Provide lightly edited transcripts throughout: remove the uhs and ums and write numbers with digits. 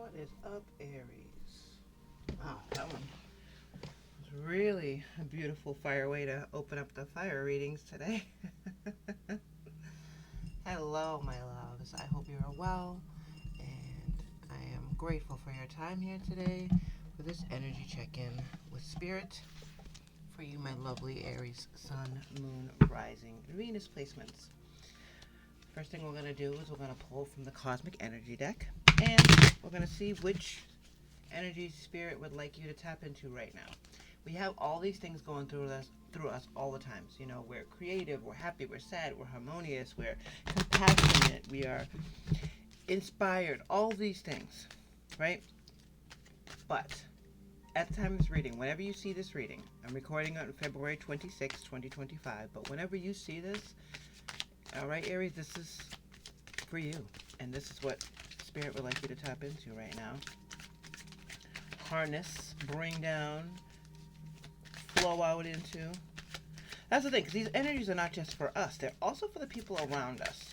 What is up, Aries? Wow, that one was really a beautiful fire way to open up the fire readings today. Hello, my loves. I hope you are well, and I am grateful for your time here today for this energy check-in with Spirit for you, my lovely Aries Sun, Moon, Rising, Venus placements. First thing we're going to do is we're going to pull from the Cosmic Energy deck, and we're going to see which energy Spirit would like you to tap into right now. We have all these things going through us all the times. You know, we're creative, we're happy, we're sad, we're harmonious, we're compassionate, we are inspired, all these things, right? But at the time of this reading, whenever you see this reading, I'm recording it on February 26, 2025, but whenever you see this, all right, Aries, this is for you, and this is what Spirit would like you to tap into right now. Harness, bring down, flow out into. That's the thing, because these energies are not just for us, they're also for the people around us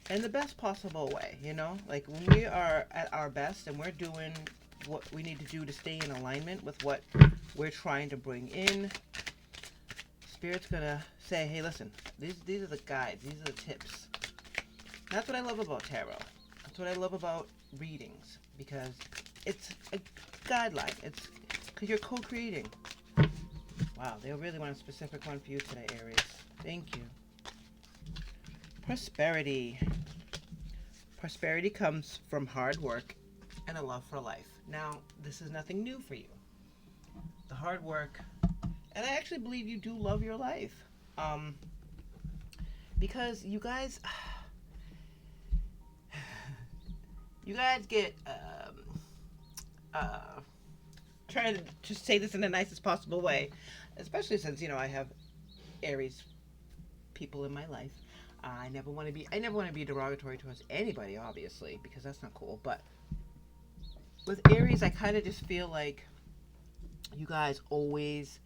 in the best possible way, you know? Like when we are at our best and we're doing what we need to do to stay in alignment with what we're trying to bring in, Spirit's gonna say, hey, listen, these are the guides, these are the tips. That's what I love about tarot. That's what I love about readings, because it's a guideline. It's because you're co-creating. Wow, they really want a specific one for you today, Aries. Thank you. Prosperity. Prosperity comes from hard work and a love for life. Now, this is nothing new for you. The hard work, and I actually believe you do love your life. Because you guys get trying to just say this in the nicest possible way, especially since, you know, I have Aries people in my life. I never want to be derogatory towards anybody, obviously, because that's not cool. But with Aries, I kind of just feel like you guys always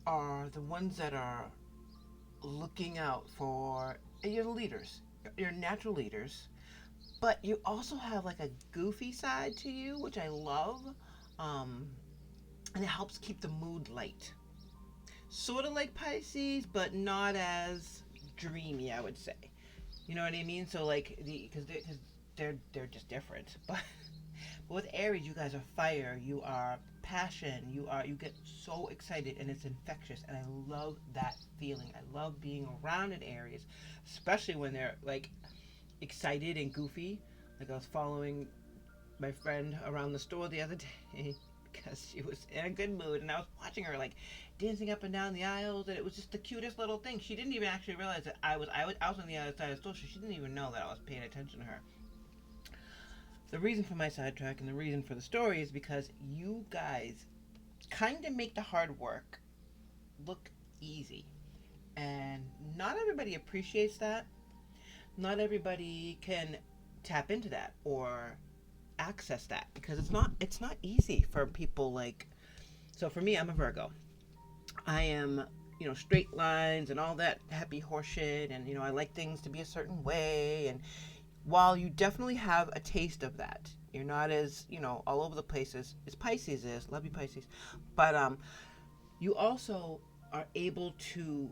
are the ones that are looking out for. You're the leaders. You're natural leaders. But you also have like a goofy side to you, which I love. And it helps keep the mood light. Sort of like Pisces, but not as dreamy, I would say. You know what I mean? So like because they're just different. But with Aries, you guys are fire. You are passion. You get so excited, and it's infectious. And I love that feeling. I love being around an Aries, especially when they're like excited and goofy. Like I was following my friend around the store the other day because she was in a good mood, and I was watching her like dancing up and down the aisles, and it was just the cutest little thing. She didn't even actually realize that I was on the other side of the store, so she didn't even know that I was paying attention to her. The reason for my sidetrack and the reason for the story is because you guys kind of make the hard work look easy, and not everybody appreciates that. Not everybody can tap into that or access that, because it's not easy for people. Like, so for me, I'm a Virgo. I am, you know, straight lines and all that happy horseshit, and you know, I like things to be a certain way. And while you definitely have a taste of that, you're not as, you know, all over the place as Pisces is. Love you, Pisces. But you also are able to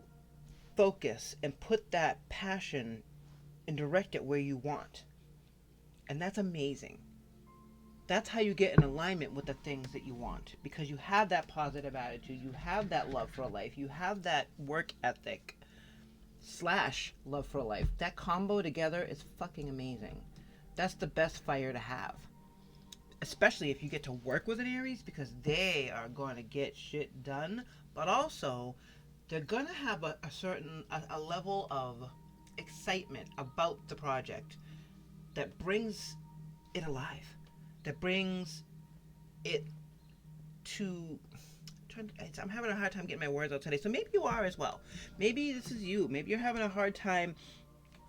focus and put that passion and direct it where you want, and that's amazing. That's how you get in alignment with the things that you want, because you have that positive attitude, you have that love for life, you have that work ethic slash love for life. That combo together is fucking amazing. That's the best fire to have, especially if you get to work with an Aries, because they are going to get shit done, but also they're going to have a certain a level of excitement about the project that brings it alive, that brings it to. I'm having a hard time getting my words out today, so maybe you are as well. Maybe this is you. Maybe you're having a hard time.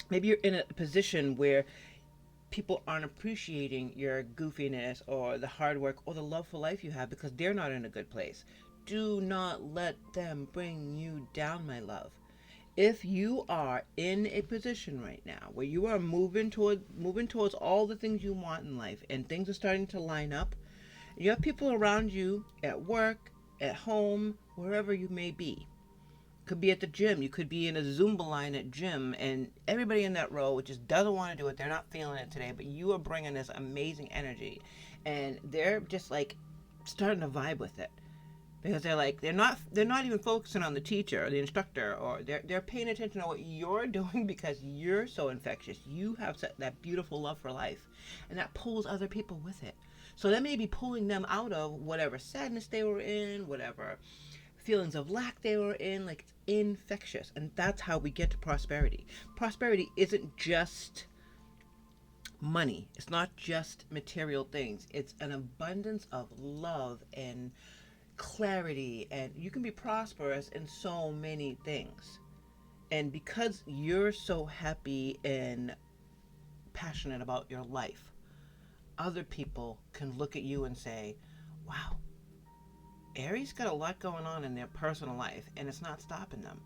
Maybe you're in a position where people aren't appreciating your goofiness or the hard work or the love for life you have, because they're not in a good place. Do not let them bring you down, my love. If you are in a position right now where you are moving towards all the things you want in life, and things are starting to line up, you have people around you at work, at home, wherever you may be. Could be at the gym. You could be in a Zumba line at gym, and everybody in that row just doesn't want to do it. They're not feeling it today, but you are bringing this amazing energy, and they're just like starting to vibe with it, because they're not even focusing on the teacher or the instructor, or they're paying attention to what you're doing, because you're so infectious. You have that beautiful love for life, and that pulls other people with it. So that may be pulling them out of whatever sadness they were in, whatever feelings of lack they were in. Like, it's infectious, and that's how we get to prosperity. Prosperity isn't just money. It's not just material things. It's an abundance of love and clarity, and you can be prosperous in so many things. And because you're so happy and passionate about your life, other people can look at you and say, wow, Aries got a lot going on in their personal life, and it's not stopping them.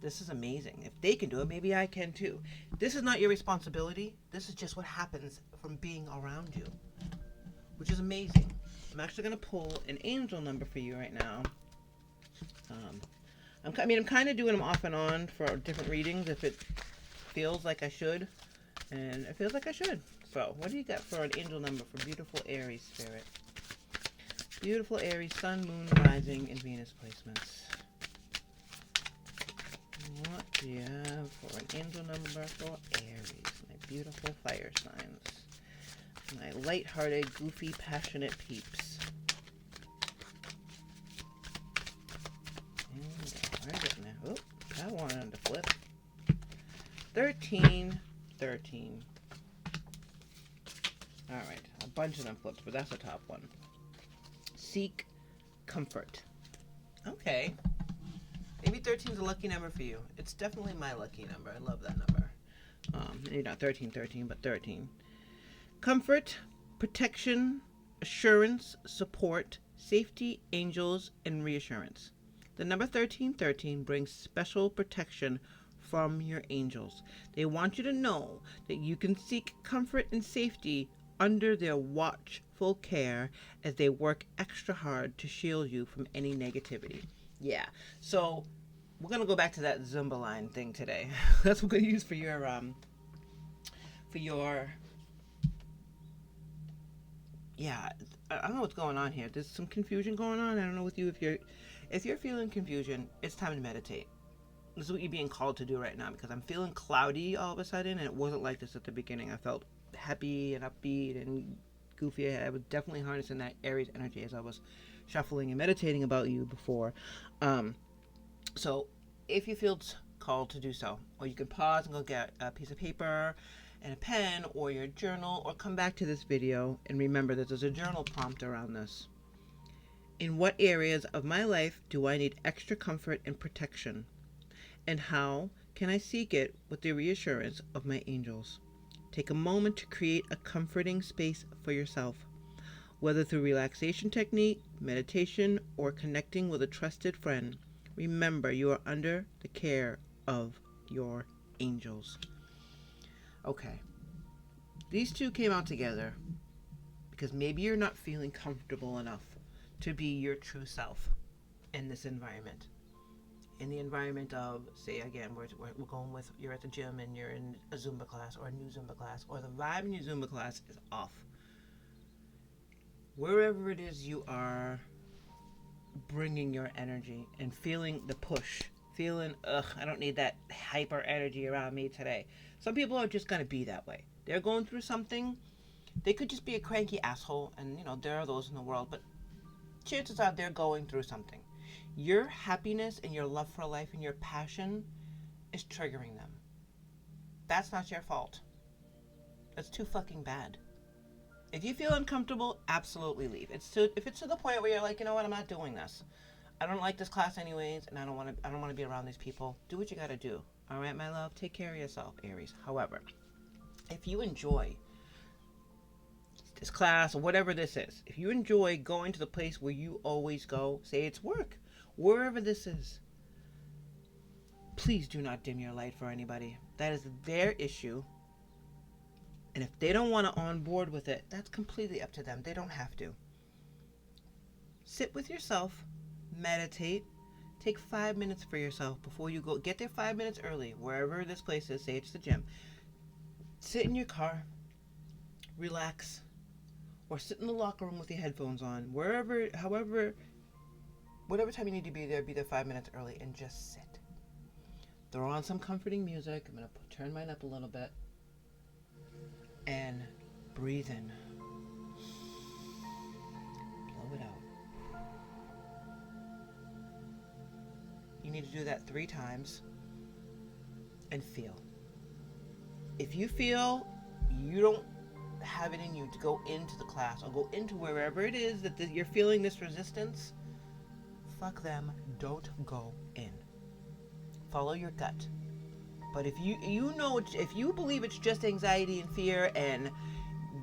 This is amazing. If they can do it, maybe I can too. This is not your responsibility. This is just what happens from being around you, which is amazing. I'm actually going to pull an angel number for you right now. I'm kind of doing them off and on for different readings if it feels like I should. And it feels like I should. So, what do you got for an angel number for beautiful Aries spirit? Beautiful Aries, Sun, Moon, Rising, and Venus placements. What do you have for an angel number for Aries? My beautiful fire signs. My light-hearted, goofy, passionate peeps. And where is it now? Oh, I wanted to flip. 13. Alright, a bunch of them flipped, but that's the top one. Seek comfort. Okay. Maybe 13 is a lucky number for you. It's definitely my lucky number. I love that number. Maybe not 13, but 13. Comfort, protection, assurance, support, safety, angels, and reassurance. The number 1313 brings special protection from your angels. They want you to know that you can seek comfort and safety under their watchful care as they work extra hard to shield you from any negativity. Yeah, so we're going to go back to that Zumba line thing today. That's what we're going to use for your yeah, I don't know what's going on here. There's some confusion going on. I don't know with you. If you're feeling confusion, it's time to meditate. This is what you're being called to do right now, because I'm feeling cloudy all of a sudden, and it wasn't like this at the beginning. I felt happy and upbeat and goofy. I was definitely harnessing that Aries energy as I was shuffling and meditating about you before. So if you feel called to do so, or you can pause and go get a piece of paper and a pen or your journal, or come back to this video and remember that there's a journal prompt around this. In what areas of my life do I need extra comfort and protection? And how can I seek it with the reassurance of my angels? Take a moment to create a comforting space for yourself, whether through relaxation technique, meditation, or connecting with a trusted friend. Remember, you are under the care of your angels. Okay. These two came out together because maybe you're not feeling comfortable enough to be your true self in this environment. In the environment of, say again, we're going with, you're at the gym and you're in a Zumba class or a new Zumba class, or the vibe in your Zumba class is off. Wherever it is you are bringing your energy and feeling the push, feeling, I don't need that hyper energy around me today. Some people are just going to be that way. They're going through something. They could just be a cranky asshole, and there are those in the world, but chances are they're going through something. Your happiness and your love for life and your passion is triggering them. That's not your fault. That's too fucking bad. If you feel uncomfortable, absolutely leave. If it's to the point where you're like, you know what, I'm not doing this. I don't like this class anyways, and I don't want to be around these people. Do what you got to do. All right, my love, take care of yourself, Aries. However, if you enjoy this class or whatever this is, if you enjoy going to the place where you always go, say it's work, wherever this is, Please do not dim your light for anybody. That is their issue. And if they don't want to on board with it, that's completely up to them. They don't have to. Sit with yourself, meditate, take 5 minutes for yourself before you go. Get there 5 minutes early, wherever this place is, say it's the gym. Sit in your car, relax, or sit in the locker room with your headphones on, wherever, however, whatever time you need to be there 5 minutes early, and just sit. Throw on some comforting music. I'm going to turn mine up a little bit. And breathe in. Blow it out. You need to do that 3 times. And feel. If you feel you don't have it in you to go into the class or go into wherever it is that you're feeling this resistance, fuck them. Don't go in. Follow your gut. But if if you believe it's just anxiety and fear and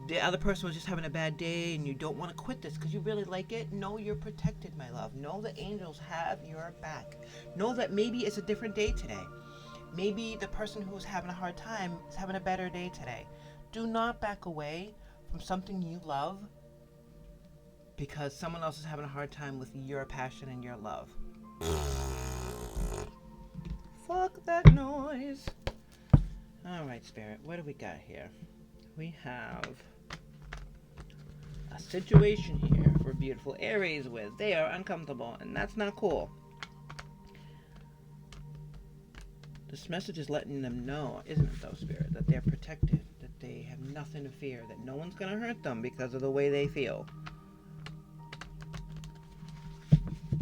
the other person was just having a bad day and you don't want to quit this because you really like it, know you're protected, my love. Know the angels have your back. Know that maybe it's a different day today. Maybe the person who's having a hard time is having a better day today. Do not back away from something you love because someone else is having a hard time with your passion and your love. Fuck that noise. Alright, Spirit, what do we got here? We have a situation here for beautiful Aries with they are uncomfortable, and that's not cool. This message is letting them know, isn't it though, Spirit, that they're protected, that they have nothing to fear, that no one's going to hurt them because of the way they feel.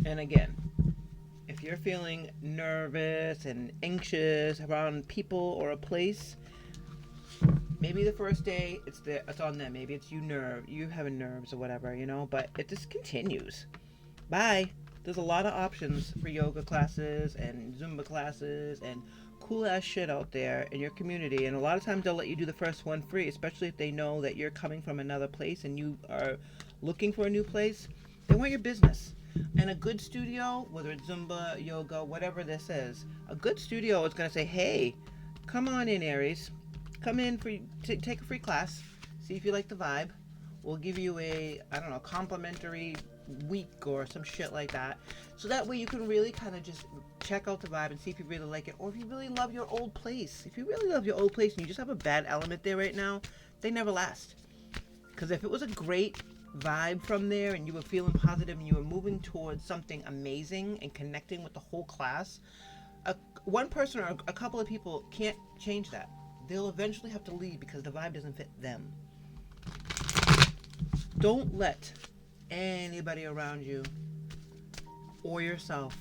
And again, if you're feeling nervous and anxious around people or a place, maybe the first day it's on them. Maybe it's you having nerves or whatever, but it just continues. Bye. There's a lot of options for yoga classes and Zumba classes and cool ass shit out there in your community. And a lot of times they'll let you do the first one free, especially if they know that you're coming from another place and you are looking for a new place. They want your business. And a good studio, whether it's Zumba, yoga, whatever this is, a good studio is going to say, hey, come on in, Aries. Come in take a free class. See if you like the vibe. We'll give you a, complimentary week or some shit like that. So that way you can really kind of just check out the vibe and see if you really like it. Or if you really love your old place. If you really love your old place and you just have a bad element there right now, they never last. Because if it was a great vibe from there and you were feeling positive and you were moving towards something amazing and connecting with the whole class, one person or a couple of people can't change that. They'll eventually have to leave because the vibe doesn't fit them. Don't let anybody around you or yourself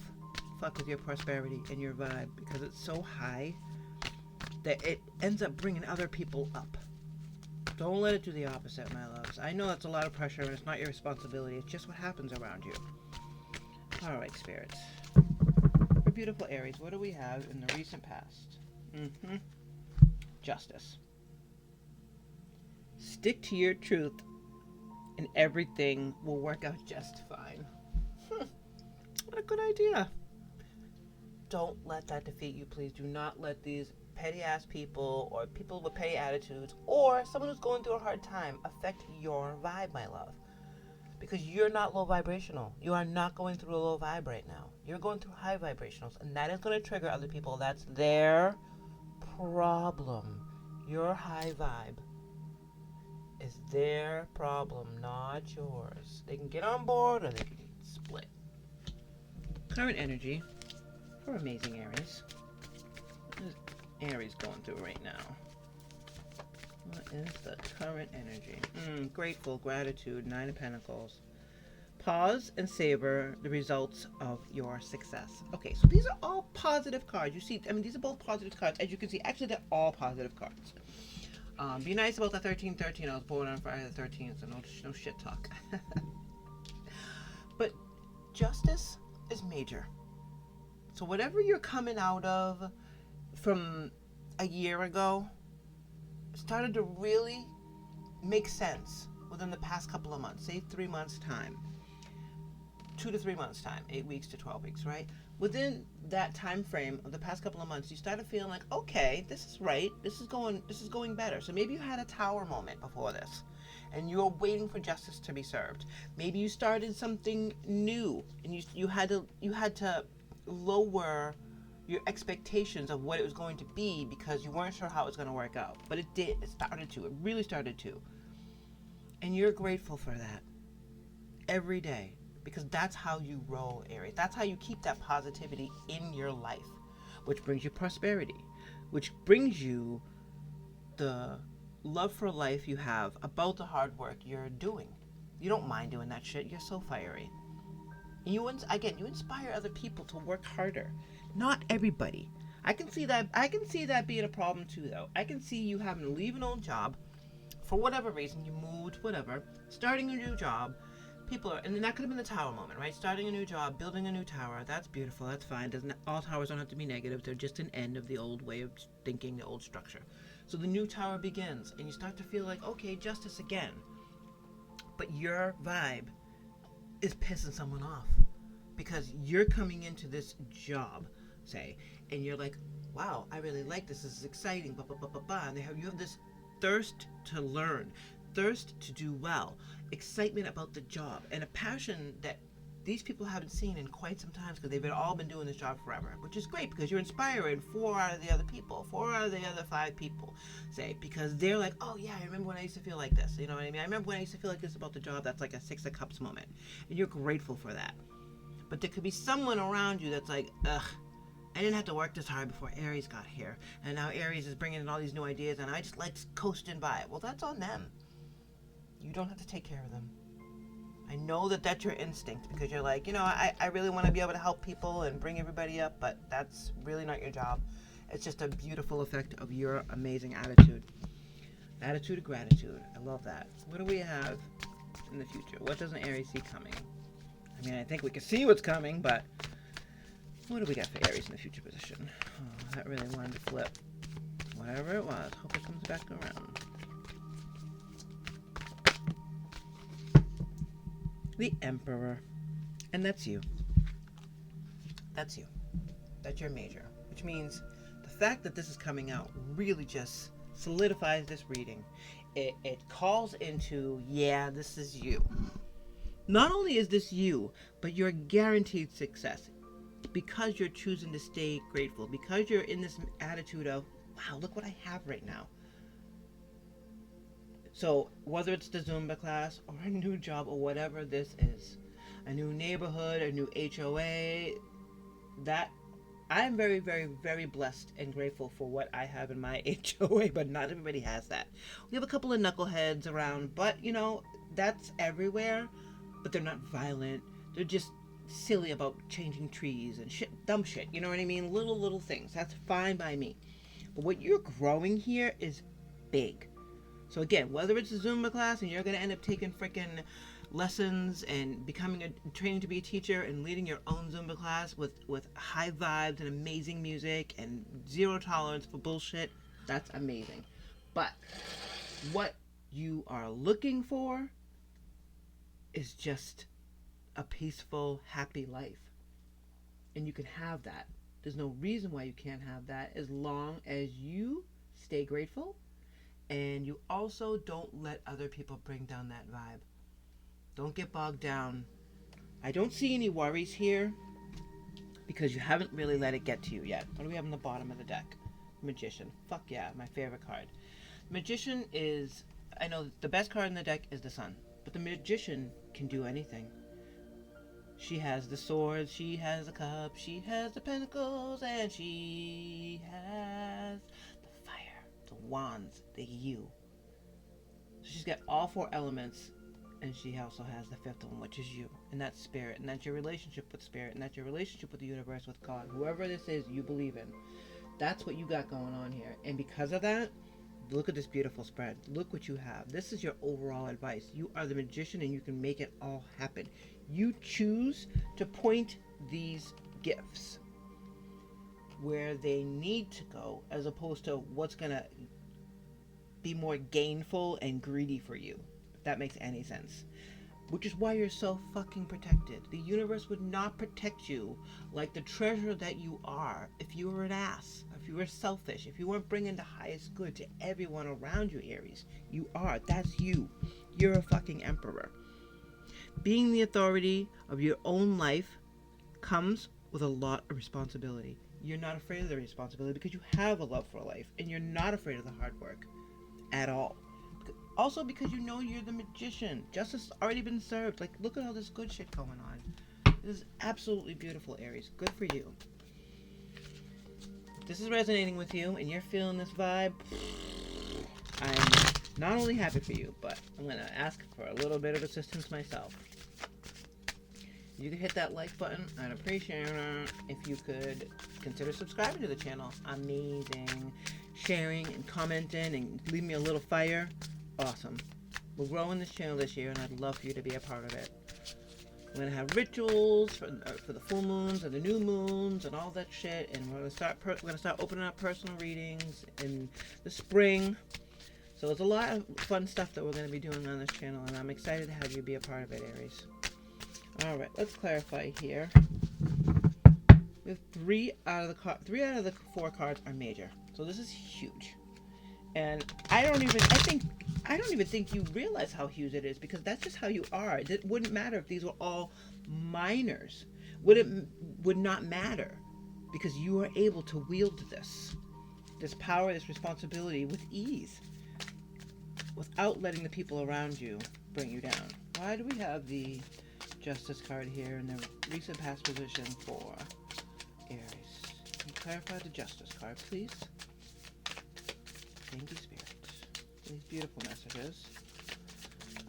fuck with your prosperity and your vibe because it's so high that it ends up bringing other people up. Don't let it do the opposite, my loves. I know that's a lot of pressure and it's not your responsibility. It's just what happens around you. All right, spirits. For beautiful Aries, what do we have in the recent past? Justice. Stick to your truth and everything will work out just fine. What a good idea. Don't let that defeat you, please. Do not let these petty ass people or people with petty attitudes or someone who's going through a hard time affect your vibe, my love. Because you're not low vibrational. You are not going through a low vibe right now. You're going through high vibrationals, and that is going to trigger other people. That's their problem. Your high vibe is their problem, not yours. They can get on board or they can split. Current energy for amazing Aries. What is Aries going through right now? What is the current energy? Grateful, gratitude, 9 of Pentacles. Pause and savor the results of your success. Okay, so these are all positive cards. You see, these are both positive cards. As you can see, actually, they're all positive cards. Be nice about the 1313. I was born on Friday the 13th, so no shit talk. But justice is major. So whatever you're coming out of from a year ago started to really make sense within the past couple of months, say 3 months time. 2 to 3 months time, 8 weeks to 12 weeks, right? Within that time frame of the past couple of months, you started feeling like, okay, this is right. This is going better. So maybe you had a tower moment before this and you were waiting for justice to be served. Maybe you started something new and you had to lower your expectations of what it was going to be because you weren't sure how it was going to work out. But it did. It started to. It really started to. And you're grateful for that every day because that's how you roll, Aries. That's how you keep that positivity in your life, which brings you prosperity, which brings you the love for life you have about the hard work you're doing. You don't mind doing that shit. You're so fiery. You inspire other people to work harder. Not everybody. I can see that being a problem too, though. I can see you having to leave an old job for whatever reason. You moved, whatever. Starting a new job. And that could have been the tower moment, right? Starting a new job, building a new tower. That's beautiful. That's fine. All towers don't have to be negative. They're just an end of the old way of thinking, the old structure. So the new tower begins, and you start to feel like, okay, justice again. But your vibe is pissing someone off because you're coming into this job, say, and you're like, wow, I really like this. This is exciting. Blah, blah, blah, blah, blah. And you have this thirst to learn, thirst to do well, excitement about the job, and a passion that these people haven't seen in quite some time because they've all been doing this job forever, which is great because you're inspiring 4 out of the other 5 people, say, because they're like, oh yeah, I remember when I used to feel like this. You know what I mean? I remember when I used to feel like this about the job. That's like a 6 of Cups moment, and you're grateful for that. But there could be someone around you that's like, ugh, I didn't have to work this hard before Aries got here, and now Aries is bringing in all these new ideas, and I just like coasting by. Well, that's on them. You don't have to take care of them. I know that that's your instinct because you're like, I really want to be able to help people and bring everybody up, but that's really not your job. It's just a beautiful effect of your amazing attitude. Attitude of gratitude. I love that. What do we have in the future? What doesn't Aries see coming? I mean, I think we can see what's coming, but what do we got for Aries in the future position? Oh, that really wanted to flip. Whatever it was. Hope it comes back around. The Emperor. And that's you. That's you. That's your major. Which means the fact that this is coming out really just solidifies this reading. It calls into, yeah, this is you. Not only is this you, but you're guaranteed success. Because you're choosing to stay grateful. Because you're in this attitude of, wow, look what I have right now. So whether it's the Zumba class or a new job or whatever this is, a new neighborhood, a new HOA, that I'm very, very, very blessed and grateful for what I have in my HOA, but not everybody has that. We have a couple of knuckleheads around, but that's everywhere, but they're not violent. They're just silly about changing trees and shit, dumb shit, you know what I mean? Little things. That's fine by me. But what you're growing here is big. So again, whether it's a Zumba class and you're going to end up taking freaking lessons and training to be a teacher and leading your own Zumba class with high vibes and amazing music and zero tolerance for bullshit, that's amazing. But what you are looking for is just a peaceful, happy life. And you can have that. There's no reason why you can't have that as long as you stay grateful. And you also don't let other people bring down that vibe. Don't get bogged down. I don't see any worries here because you haven't really let it get to you yet. What do we have on the bottom of the deck? Magician. Fuck yeah, my favorite card. Magician is, I know the best card in the deck is the Sun, but the Magician can do anything. She has the swords, she has the cup, she has the pentacles, and she has the fire, the wands, the you. So she's got all 4 elements, and she also has the 5th one, which is you. And that's spirit, and that's your relationship with spirit, and that's your relationship with the universe, with God. Whoever this is you believe in. That's what you got going on here. And because of that, look at this beautiful spread. Look what you have. This is your overall advice. You are the magician, and you can make it all happen. You choose to point these gifts where they need to go, as opposed to what's going to be more gainful and greedy for you, if that makes any sense. which is why you're so fucking protected. The universe would not protect you like the treasure that you are if you were an ass, if you were selfish, if you weren't bringing the highest good to everyone around you, Aries. You are. That's you. You're a fucking emperor. Being the authority of your own life comes with a lot of responsibility. You're not afraid of the responsibility because you have a love for life, and you're not afraid of the hard work at all. Also because you know you're the magician. Justice has already been served. Like, look at all this good shit going on. This is absolutely beautiful, Aries. Good for you. If this is resonating with you and you're feeling this vibe, I'm not only happy for you, but I'm going to ask for a little bit of assistance myself. If you could hit that like button, I'd appreciate it. If you could consider subscribing to the channel. Amazing. Sharing and commenting and leave me a little fire. Awesome. We're growing this channel this year, and I'd love for you to be a part of it. We're going to have rituals for the full moons and the new moons and all that shit, and we're going to start opening up personal readings in the spring. So there's a lot of fun stuff that we're going to be doing on this channel, and I'm excited to have you be a part of it, Aries. All right, let's clarify here. We have three out of the 4 cards are major, so this is huge. And I don't even think you realize how huge it is, because that's just how you are. It wouldn't matter if these were all minors. Would not matter, because you are able to wield this power, this responsibility with ease, without letting the people around you bring you down. Why do we have the Justice card here in the recent past position for Aries? Can you clarify the Justice card, please? Thank you, Spirit. These beautiful messages.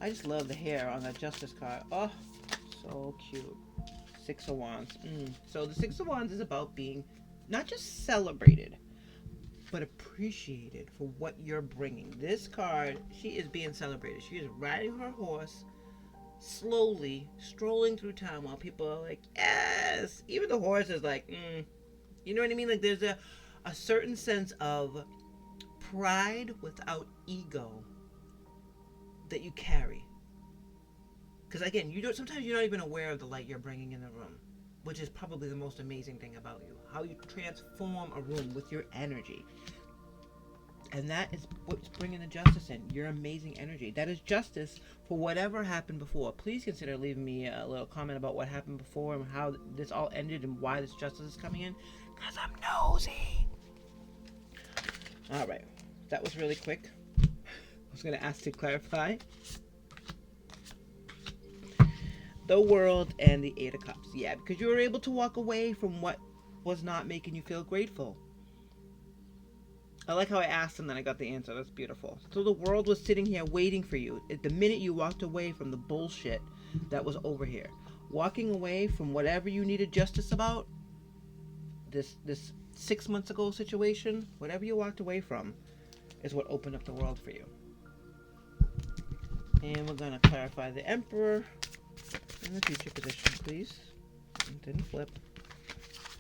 I just love the hair on that Justice card. Oh, so cute. 6 of Wands. So the 6 of Wands is about being not just celebrated, but appreciated for what you're bringing. This card, she is being celebrated. She is riding her horse, slowly strolling through town while people are like, yes. Even the horse is like, You know what I mean? Like, there's a certain sense of pride without ego that you carry, because again, sometimes you're not even aware of the light you're bringing in the room, which is probably the most amazing thing about you, how you transform a room with your energy. And that is what's bringing the justice in, your amazing energy. That is justice for whatever happened before. Please consider leaving me a little comment about what happened before and how this all ended and why this justice is coming in, because I'm nosy. All right, that was really quick. I was going to ask to clarify the World and the 8 of Cups. Yeah, because you were able to walk away from what was not making you feel grateful. I like how I asked and then I got the answer. That's beautiful. So the World was sitting here waiting for you. At the minute you walked away from the bullshit that was over here, walking away from whatever you needed justice about, this 6 months ago situation, whatever you walked away from is what opened up the world for you. And we're going to clarify the Emperor in the future position, please. It didn't flip.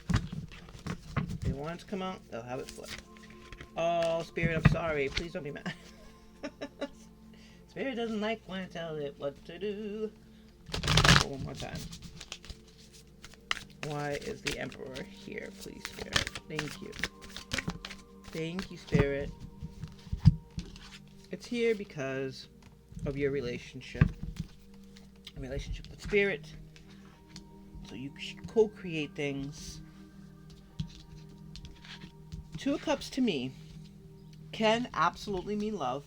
If they want it to come out, they'll have it flip. Oh, Spirit, I'm sorry. Please don't be mad. Spirit doesn't like when I tell it what to do. One more time. Why is the Emperor here, please, Spirit? Thank you. Thank you, Spirit. It's here because of your relationship. A relationship with Spirit. So you co-create things. 2 of Cups to me can absolutely mean love,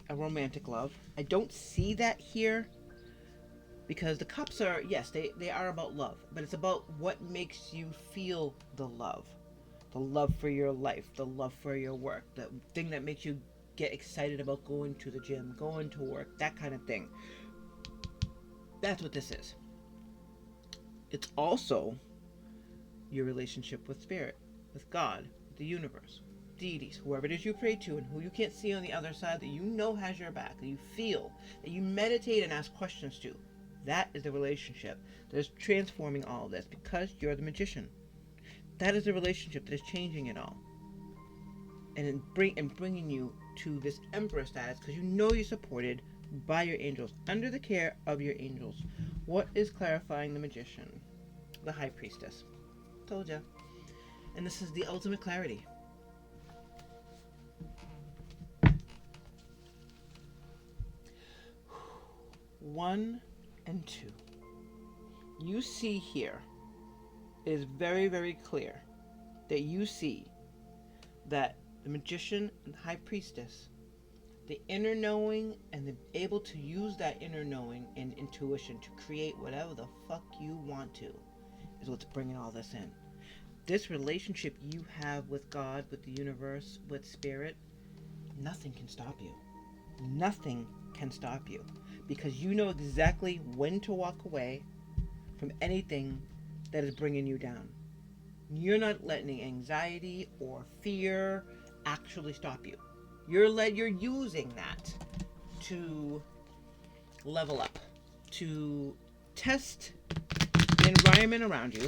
a romantic love. I don't see that here, because the cups are, yes, they are about love, but it's about what makes you feel the love for your life, the love for your work, the thing that makes you get excited about going to the gym, going to work, that kind of thing. That's what this is. It's also your relationship with Spirit, with God, the universe, deities, whoever it is you pray to and who you can't see on the other side, that you know has your back, that you feel, that you meditate and ask questions to. That is the relationship that is transforming all of this, because you're the magician. That is the relationship that is changing it all. And bringing you to this Emperor status, because you know you're supported by your angels, under the care of your angels. What is clarifying the magician? The high priestess. Told ya. And this is the ultimate clarity. One and two. You see here, it is very, very clear that you see that the magician and the high priestess, the inner knowing and the able to use that inner knowing and intuition to create whatever the fuck you want to, is what's bringing all this in. This relationship you have with God, with the universe, with spirit, nothing can stop you. Nothing can stop you, because you know exactly when to walk away from anything that is bringing you down. You're not letting anxiety or fear actually stop you. You're using that to level up, to test the environment around you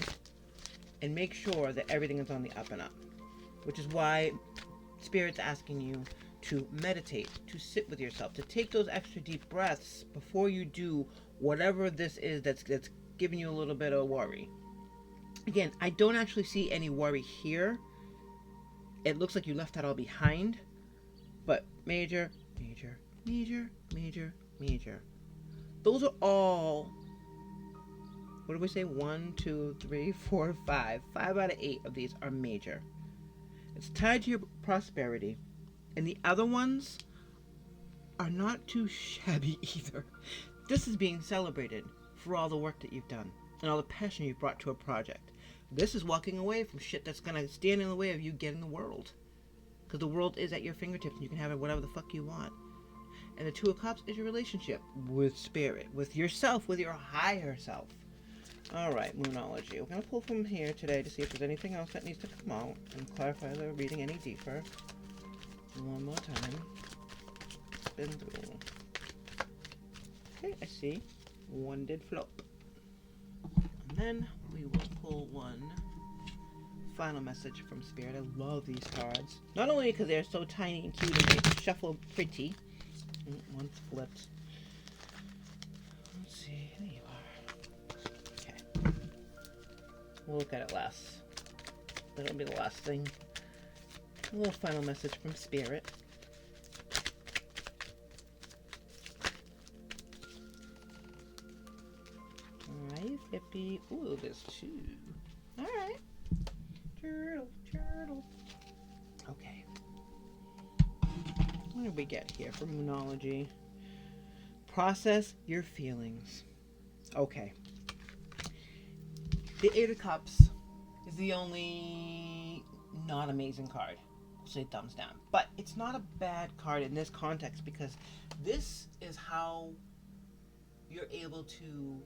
and make sure that everything is on the up and up, which is why Spirit's asking you to meditate, to sit with yourself, to take those extra deep breaths before you do whatever this is that's giving you a little bit of worry. Again, I don't actually see any worry here. It looks like you left that all behind, but major, major, major, major, major. Those are all, what do we say? 1, 2, 3, 4, 5. 5 out of 8 of these are major. It's tied to your prosperity. And the other ones are not too shabby either. This is being celebrated for all the work that you've done and all the passion you've brought to a project. This is walking away from shit that's going to stand in the way of you getting the world. Because the world is at your fingertips and you can have it whatever the fuck you want. And the Two of Cups is your relationship with spirit, with yourself, with your higher self. Alright, Moonology. We're going to pull from here today to see if there's anything else that needs to come out and clarify the reading any deeper. One more time. Spin through. Okay, I see. One did flop. And then we will pull one final message from Spirit. I love these cards. Not only because they're so tiny and cute and they shuffle pretty. One's flipped. Let's see. There you are. Okay. We'll look at it last. That'll be the last thing. A little final message from Spirit. Alright, Hippie. Ooh, there's 2. Alright. Turtle. Okay. What did we get here for Moonology? Process your feelings. Okay. The 8 of Cups is the only not amazing card. Say thumbs down, but it's not a bad card in this context, because this is how you're able to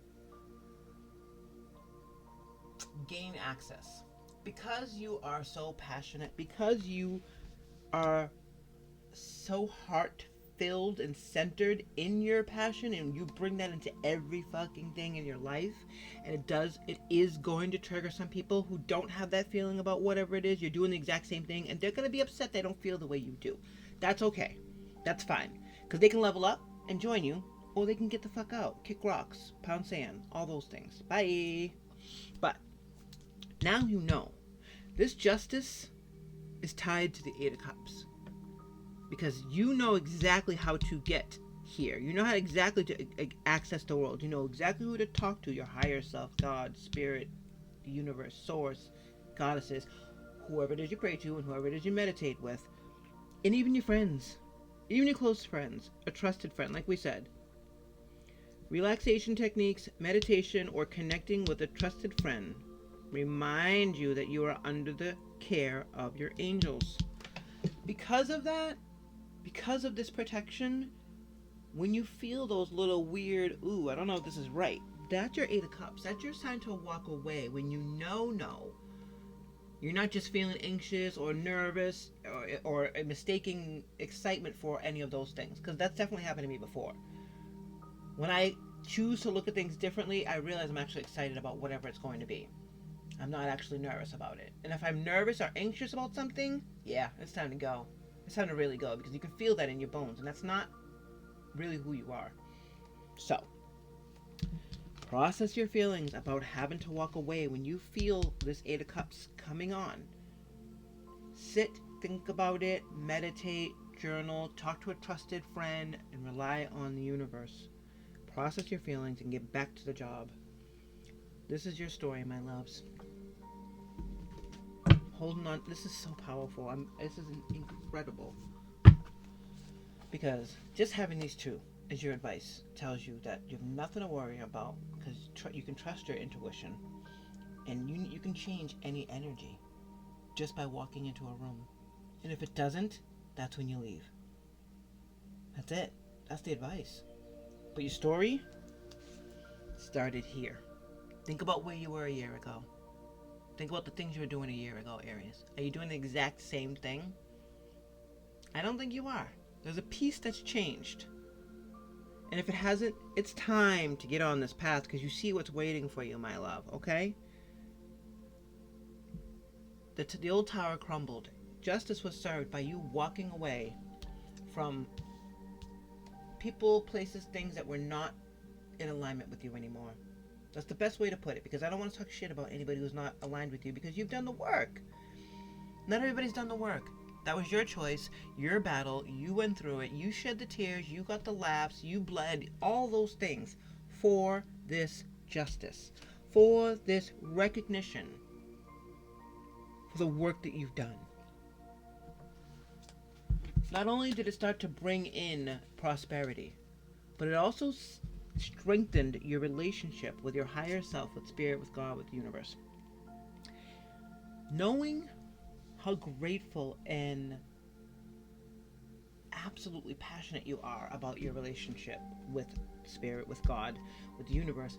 gain access, because you are so passionate, because you are so heart filled and centered in your passion, and you bring that into every fucking thing in your life. And it is going to trigger some people who don't have that feeling about whatever it is. You're doing the exact same thing, and they're going to be upset they don't feel the way you do. That's okay. That's fine, because they can level up and join you, or they can get the fuck out, kick rocks, pound sand, all those things. Bye. But now you know this justice is tied to the 8 of Cups, because you know exactly how to get here. You know how exactly to access the world. You know exactly who to talk to, your higher self, God, spirit, the universe, source, goddesses, whoever it is you pray to and whoever it is you meditate with, and even your friends, even your close friends, a trusted friend, like we said. Relaxation techniques, meditation, or connecting with a trusted friend remind you that you are under the care of your angels. Because of that, because of this protection, when you feel those little weird, ooh, I don't know if this is right, that's your 8 of Cups. That's your sign to walk away when you know no. You're not just feeling anxious or nervous or mistaking excitement for any of those things, because that's definitely happened to me before. When I choose to look at things differently, I realize I'm actually excited about whatever it's going to be. I'm not actually nervous about it. And if I'm nervous or anxious about something, yeah, it's time to go. It's time to really go, because you can feel that in your bones, and that's not really who you are. So, process your feelings about having to walk away when you feel this Eight of Cups coming on. Sit, think about it, meditate, journal, talk to a trusted friend, and rely on the universe. Process your feelings and get back to the job. This is your story, my loves. Holding on. This is so powerful. This is incredible. Because just having these two as your advice tells you that you have nothing to worry about, because you can trust your intuition, and you can change any energy just by walking into a room. And if it doesn't, that's when you leave. That's it. That's the advice. But your story started here. Think about where you were a year ago. Think about the things you were doing a year ago, Aries. Are you doing the exact same thing? I don't think you are. There's a piece that's changed. And if it hasn't, it's time to get on this path, because you see what's waiting for you, my love, okay? The old tower crumbled. Justice was served by you walking away from people, places, things that were not in alignment with you anymore. That's the best way to put it, because I don't want to talk shit about anybody who's not aligned with you, because you've done the work. Not everybody's done the work. That was your choice, your battle, you went through it, you shed the tears, you got the laughs, you bled, all those things for this justice, for this recognition, for the work that you've done. Not only did it start to bring in prosperity, but it also strengthened your relationship with your higher self, with spirit, with God, with the universe. Knowing how grateful and absolutely passionate you are about your relationship with spirit, with God, with the universe,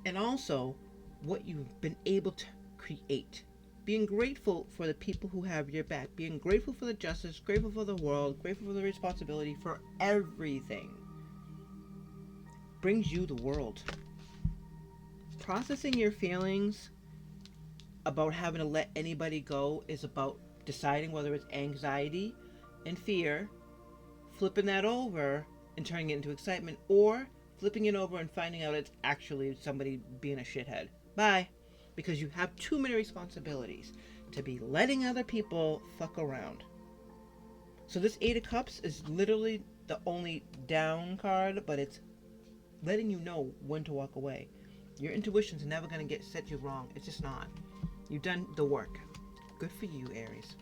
and also what you've been able to create. Being grateful for the people who have your back, being grateful for the justice, grateful for the world, grateful for the responsibility, for everything, brings you the world. Processing your feelings about having to let anybody go is about deciding whether it's anxiety and fear, flipping that over and turning it into excitement, or flipping it over and finding out it's actually somebody being a shithead. Bye. Because you have too many responsibilities to be letting other people fuck around. So this Eight of Cups is literally the only down card, but it's letting you know when to walk away. Your intuition's never going to set you wrong. It's just not. You've done the work. Good for you, Aries.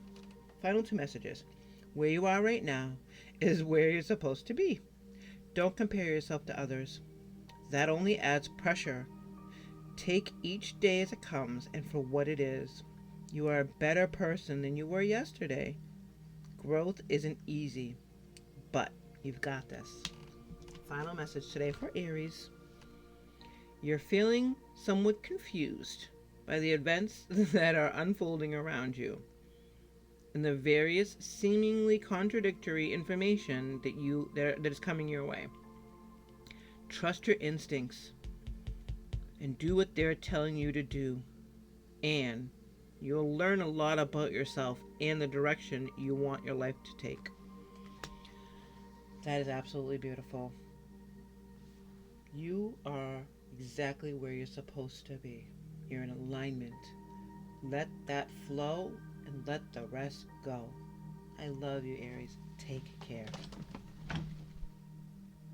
Final two messages. Where you are right now is where you're supposed to be. Don't compare yourself to others. That only adds pressure. Take each day as it comes and for what it is. You are a better person than you were yesterday. Growth isn't easy, but you've got this. Final message today for Aries. You're feeling somewhat confused by the events that are unfolding around you and the various seemingly contradictory information that is coming your way. Trust your instincts and do what they're telling you to do, and you'll learn a lot about yourself and the direction you want your life to take. That is absolutely beautiful. You are exactly where you're supposed to be. You're in alignment. Let that flow and let the rest go. I love you, Aries. Take care.